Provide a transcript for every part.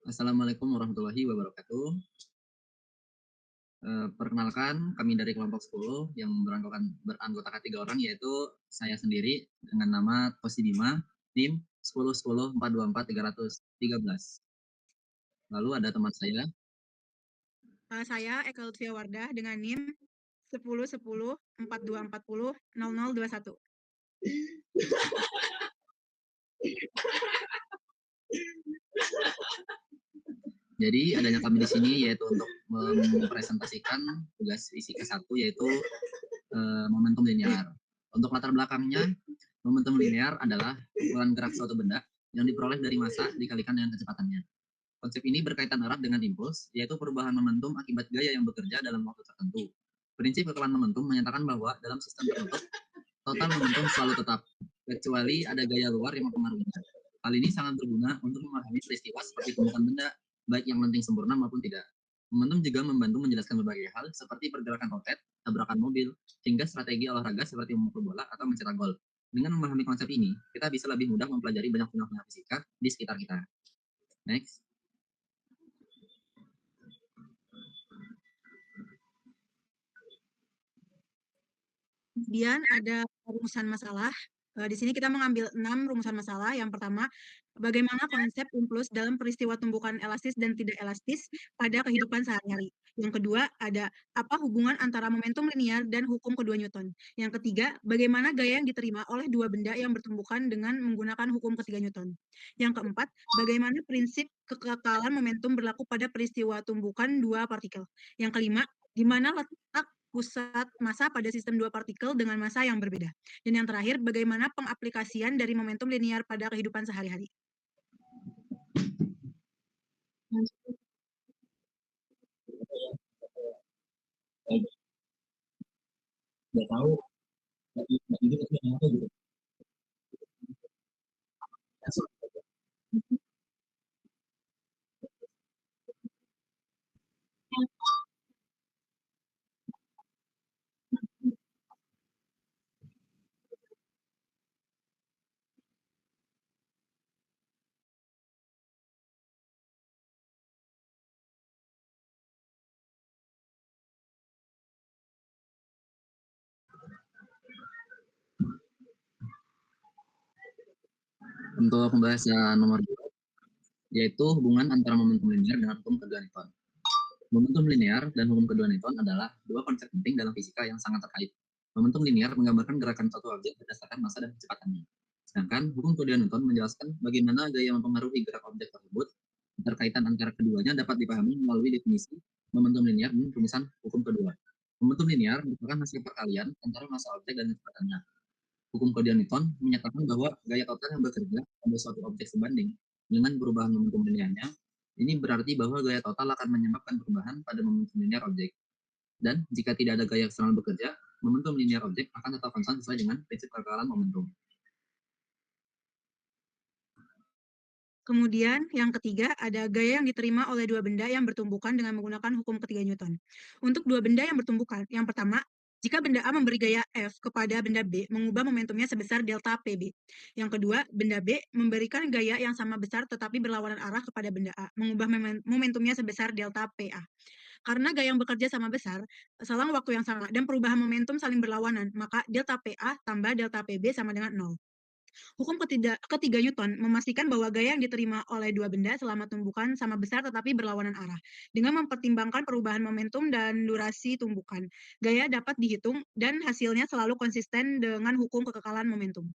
Assalamualaikum warahmatullahi wabarakatuh. Perkenalkan, kami dari kelompok 10 yang beranggotakan 3 orang, yaitu saya sendiri dengan nama Tosi Bima, NIM 1010424313. Lalu ada teman saya. Saya Eka Lutfia Wardah dengan NIM 101042400021. Jadi adanya kami di sini yaitu untuk mempresentasikan tugas isi ke-1, yaitu momentum linear. Untuk latar belakangnya, momentum linear adalah pukulan gerak suatu benda yang diperoleh dari massa dikalikan dengan kecepatannya. Konsep ini berkaitan erat dengan impuls, yaitu perubahan momentum akibat gaya yang bekerja dalam waktu tertentu. Prinsip kekalan momentum menyatakan bahwa dalam sistem tertutup, total momentum selalu tetap, kecuali ada gaya luar yang mempengaruhinya. Hal ini sangat berguna untuk memahami peristiwa seperti tumbukan benda, baik yang lenting sempurna maupun tidak. Momentum juga membantu menjelaskan berbagai hal seperti pergerakan roket, tabrakan mobil, hingga strategi olahraga seperti memukul bola atau mencetak gol. Dengan memahami konsep ini, kita bisa lebih mudah mempelajari banyak fenomena fisika di sekitar kita. Next. Kemudian ada rumusan masalah. Di sini kita mengambil 6 rumusan masalah. Yang pertama, bagaimana konsep impuls dalam peristiwa tumbukan elastis dan tidak elastis pada kehidupan sehari-hari. Yang kedua, ada apa hubungan antara momentum linear dan hukum kedua Newton. Yang ketiga, bagaimana gaya yang diterima oleh dua benda yang bertumbukan dengan menggunakan hukum ketiga Newton. Yang keempat, bagaimana prinsip kekekalan momentum berlaku pada peristiwa tumbukan dua partikel. Yang kelima, di mana letak pusat massa pada sistem dua partikel dengan massa yang berbeda. Dan yang terakhir, bagaimana pengaplikasian dari momentum linear pada kehidupan sehari-hari. Nggak tahu, nggak ini apa gitu. Untuk pembahasan nomor 2, yaitu hubungan antara momentum linear dengan hukum kedua Newton. Momentum linear dan hukum kedua Newton adalah dua konsep penting dalam fisika yang sangat terkait. Momentum linear menggambarkan gerakan suatu objek berdasarkan massa dan kecepatannya. Sedangkan hukum kedua Newton menjelaskan bagaimana gaya mempengaruhi gerak objek tersebut. Keterkaitan antara keduanya dapat dipahami melalui definisi momentum linear dan rumusan hukum kedua. Momentum linear merupakan hasil perkalian antara massa objek dan kecepatannya. Hukum kedua Newton menyatakan bahwa gaya total yang bekerja pada suatu objek sebanding dengan perubahan momentum linearnya. Ini berarti bahwa gaya total akan menyebabkan perubahan pada momentum linear objek. Dan jika tidak ada gaya eksternal bekerja, momentum linear objek akan tetap konstan sesuai dengan prinsip kekekalan momentum. Kemudian yang ketiga, ada gaya yang diterima oleh dua benda yang bertumbukan dengan menggunakan hukum ketiga Newton. Untuk dua benda yang bertumbukan, yang pertama, jika benda A memberi gaya F kepada benda B, mengubah momentumnya sebesar delta PB. Yang kedua, benda B memberikan gaya yang sama besar tetapi berlawanan arah kepada benda A, mengubah momentumnya sebesar delta PA. Karena gaya yang bekerja sama besar, selang waktu yang sama, dan perubahan momentum saling berlawanan, maka delta PA tambah delta PB sama dengan 0. Hukum ketiga Newton memastikan bahwa gaya yang diterima oleh dua benda selama tumbukan sama besar tetapi berlawanan arah. Dengan mempertimbangkan perubahan momentum dan durasi tumbukan, gaya dapat dihitung dan hasilnya selalu konsisten dengan hukum kekekalan momentum.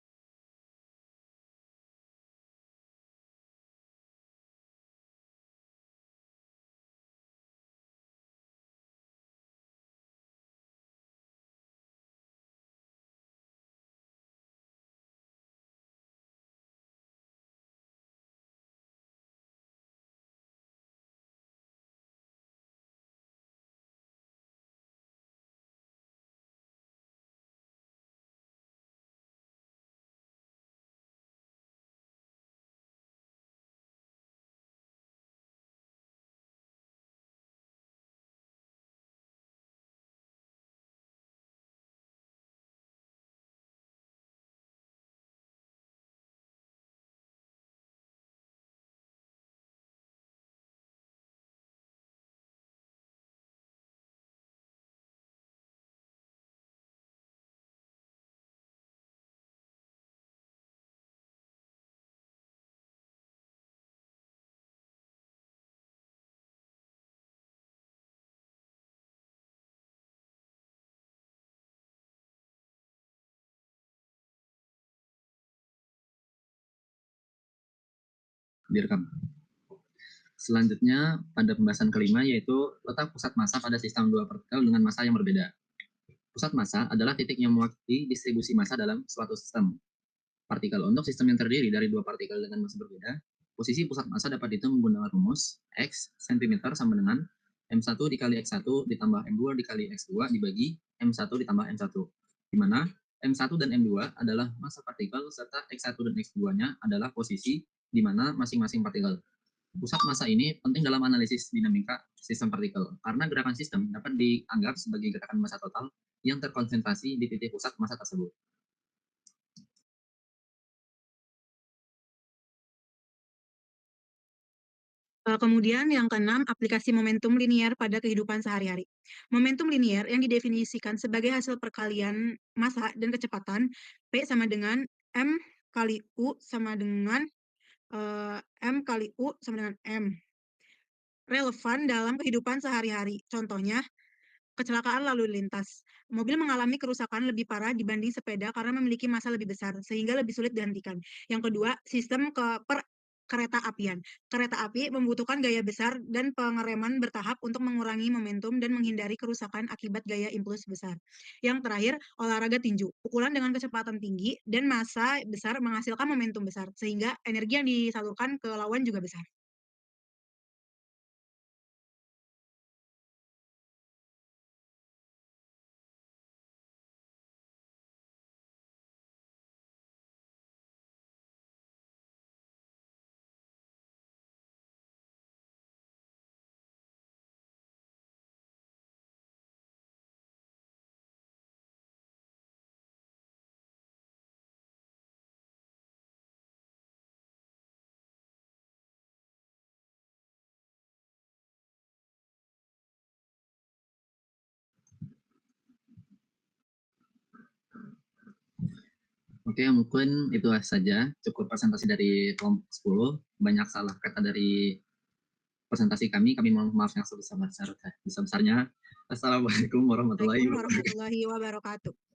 direkam. Selanjutnya, pada pembahasan kelima yaitu letak pusat massa pada sistem dua partikel dengan massa yang berbeda. Pusat massa adalah titik yang mewakili distribusi massa dalam suatu sistem partikel. Untuk sistem yang terdiri dari dua partikel dengan massa berbeda, posisi pusat massa dapat dihitung menggunakan rumus X cm sama dengan M1 dikali X1 ditambah M2 dikali X2 dibagi M1 ditambah M1, di mana M1 dan M2 adalah massa partikel serta X1 dan X2-nya adalah posisi di mana masing-masing partikel. Pusat massa ini penting dalam analisis dinamika sistem partikel, karena gerakan sistem dapat dianggap sebagai gerakan massa total yang terkonsentrasi di titik pusat massa tersebut. Kemudian yang keenam, aplikasi momentum linier pada kehidupan sehari-hari. Momentum linier yang didefinisikan sebagai hasil perkalian massa dan kecepatan P sama dengan M kali U sama dengan M kali U sama dengan M. Relevan dalam kehidupan sehari-hari. Contohnya, kecelakaan lalu lintas. Mobil mengalami kerusakan lebih parah dibanding sepeda karena memiliki massa lebih besar, sehingga lebih sulit dihentikan. Yang kedua, sistem kereta apian. Kereta api membutuhkan gaya besar dan pengereman bertahap untuk mengurangi momentum dan menghindari kerusakan akibat gaya impuls besar. Yang terakhir, olahraga tinju. Pukulan dengan kecepatan tinggi dan massa besar menghasilkan momentum besar, sehingga energi yang disalurkan ke lawan juga besar. Oke, mungkin itu saja. Cukup presentasi dari kelompok 10. Banyak salah kata dari presentasi kami. Kami mohon maaf yang sebesar-besarnya. Assalamualaikum warahmatullahi Waalaikumsalam wabarakatuh. warahmatullahi wabarakatuh.